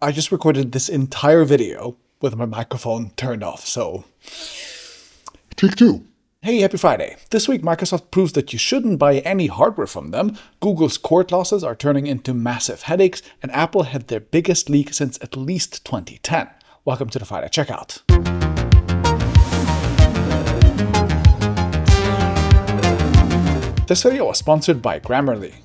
I just recorded this entire video with my microphone turned off, so... Take two. Hey, happy Friday. This week Microsoft proves that you shouldn't buy any hardware from them, Google's court losses are turning into massive headaches, and Apple had their biggest leak since at least 2010. Welcome to the Friday Checkout. This video was sponsored by Grammarly.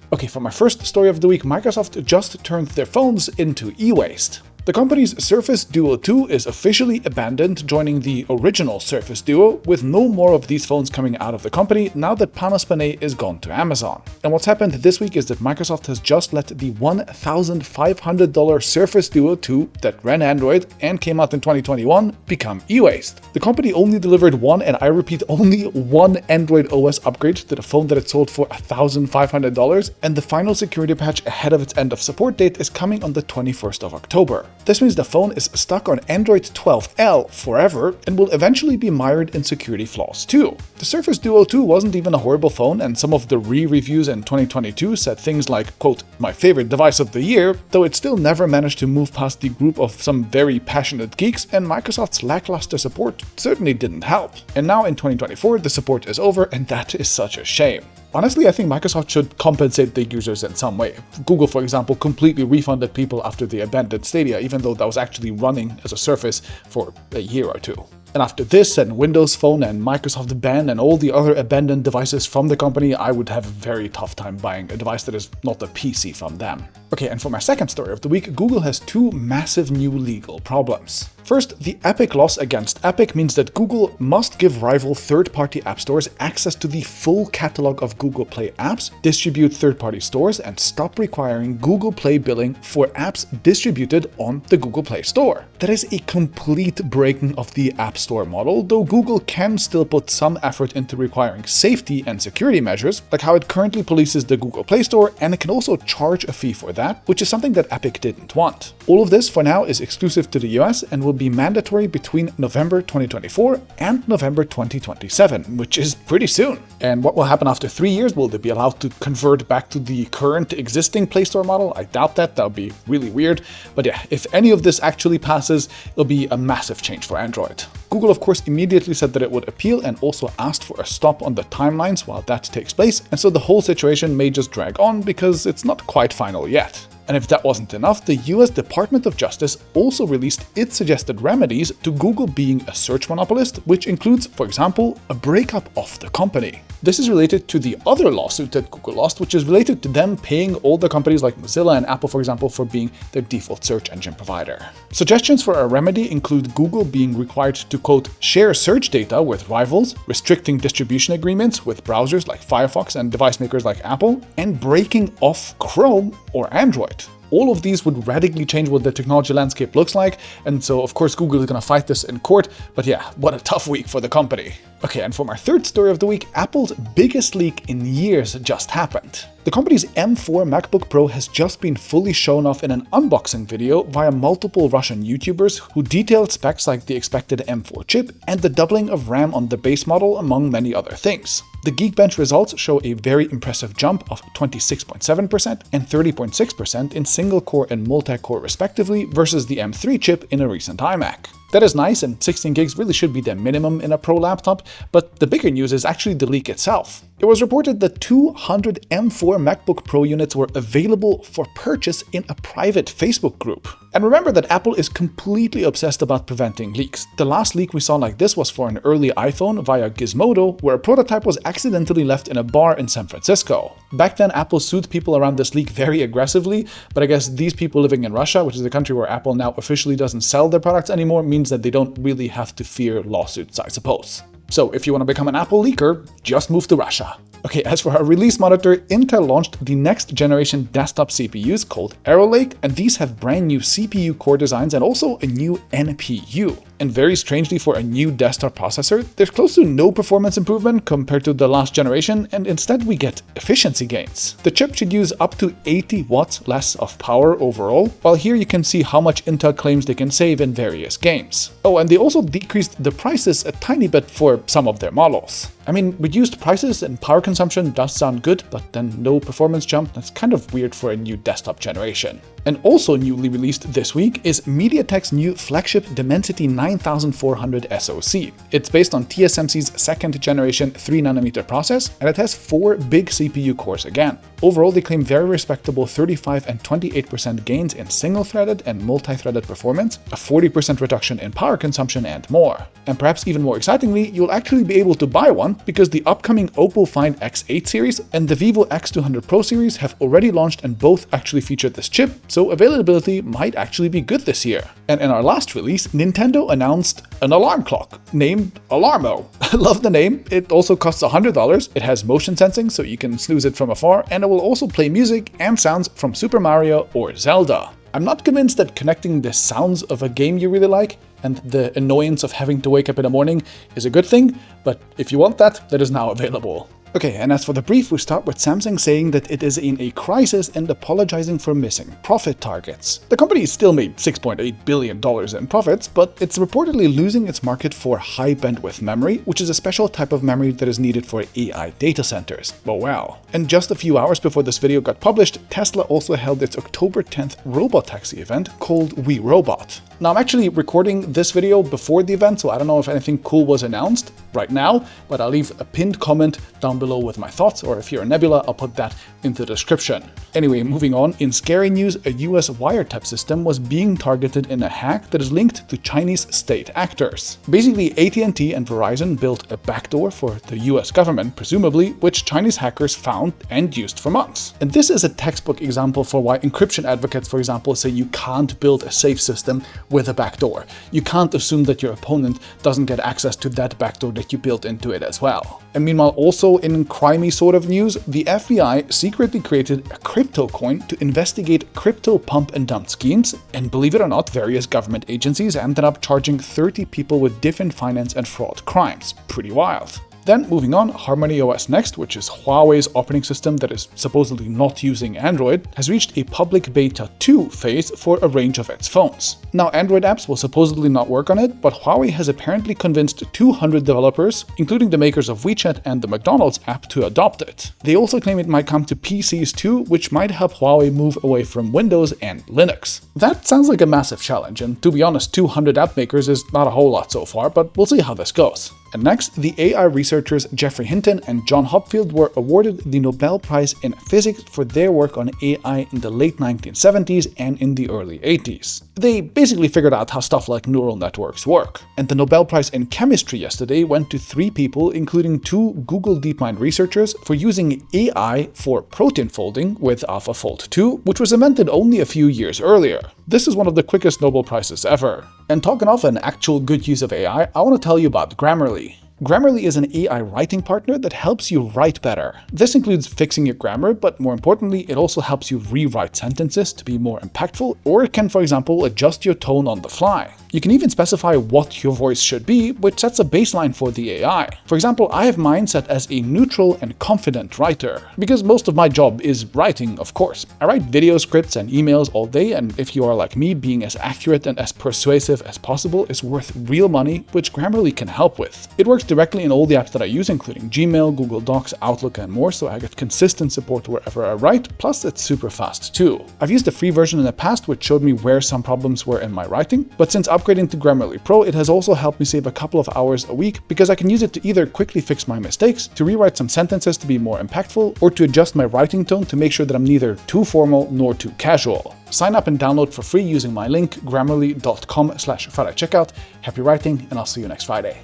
Okay, for my first story of the week, Microsoft just turned their phones into e-waste. The company's Surface Duo 2 is officially abandoned, joining the original Surface Duo, with no more of these phones coming out of the company now that Panos Panay is gone to Amazon. And what's happened this week is that Microsoft has just let the $1,500 Surface Duo 2 that ran Android and came out in 2021 become e-waste. The company only delivered one, and I repeat, only one Android OS upgrade to the phone that it sold for $1,500, and the final security patch ahead of its end of support date is coming on the 21st of October. This means the phone is stuck on Android 12L forever and will eventually be mired in security flaws too. The Surface Duo 2 wasn't even a horrible phone, and some of the re-reviews in 2022 said things like, quote, "my favorite device of the year," though it still never managed to move past the group of some very passionate geeks, and Microsoft's lackluster support certainly didn't help. And now in 2024 the support is over, and that is such a shame. Honestly, I think Microsoft should compensate the users in some way. Google, for example, completely refunded people after they abandoned Stadia, even though that was actually running as a Surface for a year or two. And after this and Windows Phone and Microsoft ban and all the other abandoned devices from the company, I would have a very tough time buying a device that is not a PC from them. Okay, and for my second story of the week, Google has two massive new legal problems. First, the Epic loss against Epic means that Google must give rival third-party app stores access to the full catalog of Google Play apps, distribute third-party stores, and stop requiring Google Play billing for apps distributed on the Google Play Store. That is a complete breaking of the App Store model, though Google can still put some effort into requiring safety and security measures, like how it currently polices the Google Play Store, and it can also charge a fee for that, which is something that Epic didn't want. All of this for now is exclusive to the US and will be mandatory between November 2024 and November 2027, which is pretty soon. And what will happen after 3 years? Will they be allowed to convert back to the current existing Play Store model? I doubt that. That would be really weird. But yeah, if any of this actually passes, it'll be a massive change for Android. Google, of course, immediately said that it would appeal and also asked for a stop on the timelines while that takes place, and so the whole situation may just drag on because it's not quite final yet. And if that wasn't enough, the US Department of Justice also released its suggested remedies to Google being a search monopolist, which includes, for example, a breakup of the company. This is related to the other lawsuit that Google lost, which is related to them paying all the companies like Mozilla and Apple, for example, for being their default search engine provider. Suggestions for a remedy include Google being required to, quote, "share search data with rivals, restricting distribution agreements with browsers like Firefox and device makers like Apple, and breaking off Chrome or Android." All of these would radically change what the technology landscape looks like, and so of course Google is going to fight this in court, but yeah, what a tough week for the company. Okay, and for my third story of the week, Apple's biggest leak in years just happened. The company's M4 MacBook Pro has just been fully shown off in an unboxing video via multiple Russian YouTubers who detailed specs like the expected M4 chip and the doubling of RAM on the base model, among many other things. The Geekbench results show a very impressive jump of 26.7% and 30.6% in single-core and multi-core respectively versus the M3 chip in a recent iMac. That is nice, and 16 gigs really should be the minimum in a Pro laptop, but the bigger news is actually the leak itself. It was reported that 200 M4 MacBook Pro units were available for purchase in a private Facebook group. And remember that Apple is completely obsessed about preventing leaks. The last leak we saw like this was for an early iPhone via Gizmodo, where a prototype was accidentally left in a bar in San Francisco. Back then, Apple sued people around this leak very aggressively, but I guess these people living in Russia, which is a country where Apple now officially doesn't sell their products anymore, means that they don't really have to fear lawsuits, I suppose. So if you want to become an Apple leaker, just move to Russia. Okay, as for our release monitor, Intel launched the next generation desktop CPUs called Arrow Lake, and these have brand new CPU core designs and also a new NPU. And very strangely, for a new desktop processor, there's close to no performance improvement compared to the last generation, and instead we get efficiency gains. The chip should use up to 80 watts less of power overall, while here you can see how much Intel claims they can save in various games. Oh, and they also decreased the prices a tiny bit for some of their models. I mean, reduced prices and power consumption does sound good, but then no performance jump, that's kind of weird for a new desktop generation. And also newly released this week is MediaTek's new flagship Dimensity 9400 SoC. It's based on TSMC's second generation 3nm process, and it has 4 big CPU cores again. Overall, they claim very respectable 35 and 28% gains in single-threaded and multi-threaded performance, a 40% reduction in power consumption, and more. And perhaps even more excitingly, you'll actually be able to buy one because the upcoming Oppo Find X8 series and the Vivo X200 Pro series have already launched and both actually featured this chip, so availability might actually be good this year. And in our last release, Nintendo announced an alarm clock named Alarmo. I love the name. It also costs $100. It has motion sensing, so you can snooze it from afar, and it will also play music and sounds from Super Mario or Zelda. I'm not convinced that connecting the sounds of a game you really like and the annoyance of having to wake up in the morning is a good thing, but if you want that, that is now available. Okay, and as for the brief, we start with Samsung saying that it is in a crisis and apologizing for missing profit targets. The company still made $6.8 billion in profits, but it's reportedly losing its market for high bandwidth memory, which is a special type of memory that is needed for AI data centers. Oh wow. And just a few hours before this video got published, Tesla also held its October 10th robotaxi event called We Robot. Now, I'm actually recording this video before the event, so I don't know if anything cool was announced right now, but I'll leave a pinned comment down below with my thoughts, or if you're a Nebula, I'll put that in the description. Anyway, moving on, in scary news, a US wiretap system was being targeted in a hack that is linked to Chinese state actors. Basically, AT&T and Verizon built a backdoor for the US government, presumably, which Chinese hackers found and used for months. And this is a textbook example for why encryption advocates, for example, say you can't build a safe system with a backdoor. You can't assume that your opponent doesn't get access to that backdoor that you built into it as well. And meanwhile, also in crimey sort of news, the FBI secretly created a crypto coin to investigate crypto pump and dump schemes, and believe it or not, various government agencies ended up charging 30 people with different finance and fraud crimes. Pretty wild. Then, moving on, Harmony OS Next, which is Huawei's operating system that is supposedly not using Android, has reached a public beta 2 phase for a range of its phones. Now, Android apps will supposedly not work on it, but Huawei has apparently convinced 200 developers, including the makers of WeChat and the McDonald's app, to adopt it. They also claim it might come to PCs too, which might help Huawei move away from Windows and Linux. That sounds like a massive challenge, and to be honest, 200 app makers is not a whole lot so far, but we'll see how this goes. And next, the AI researchers Geoffrey Hinton and John Hopfield were awarded the Nobel Prize in Physics for their work on AI in the late 1970s and in the early 80s. They basically figured out how stuff like neural networks work. And the Nobel Prize in Chemistry yesterday went to 3 people, including 2 Google DeepMind researchers, for using AI for protein folding with AlphaFold 2, which was invented only a few years earlier. This is one of the quickest Nobel Prizes ever. And talking of an actual good use of AI, I want to tell you about Grammarly. Grammarly is an AI writing partner that helps you write better. This includes fixing your grammar, but more importantly, it also helps you rewrite sentences to be more impactful, or it can, for example, adjust your tone on the fly. You can even specify what your voice should be, which sets a baseline for the AI. For example, I have mine set as a neutral and confident writer, because most of my job is writing, of course. I write video scripts and emails all day, and if you are like me, being as accurate and as persuasive as possible is worth real money, which Grammarly can help with. It works directly in all the apps that I use, including Gmail, Google Docs, Outlook, and more, so I get consistent support wherever I write, plus it's super fast too. I've used a free version in the past, which showed me where some problems were in my writing, but since upgrading to Grammarly Pro, it has also helped me save a couple of hours a week, because I can use it to either quickly fix my mistakes, to rewrite some sentences to be more impactful, or to adjust my writing tone to make sure that I'm neither too formal nor too casual. Sign up and download for free using my link, grammarly.com/FridayCheckout. Happy writing, and I'll see you next Friday.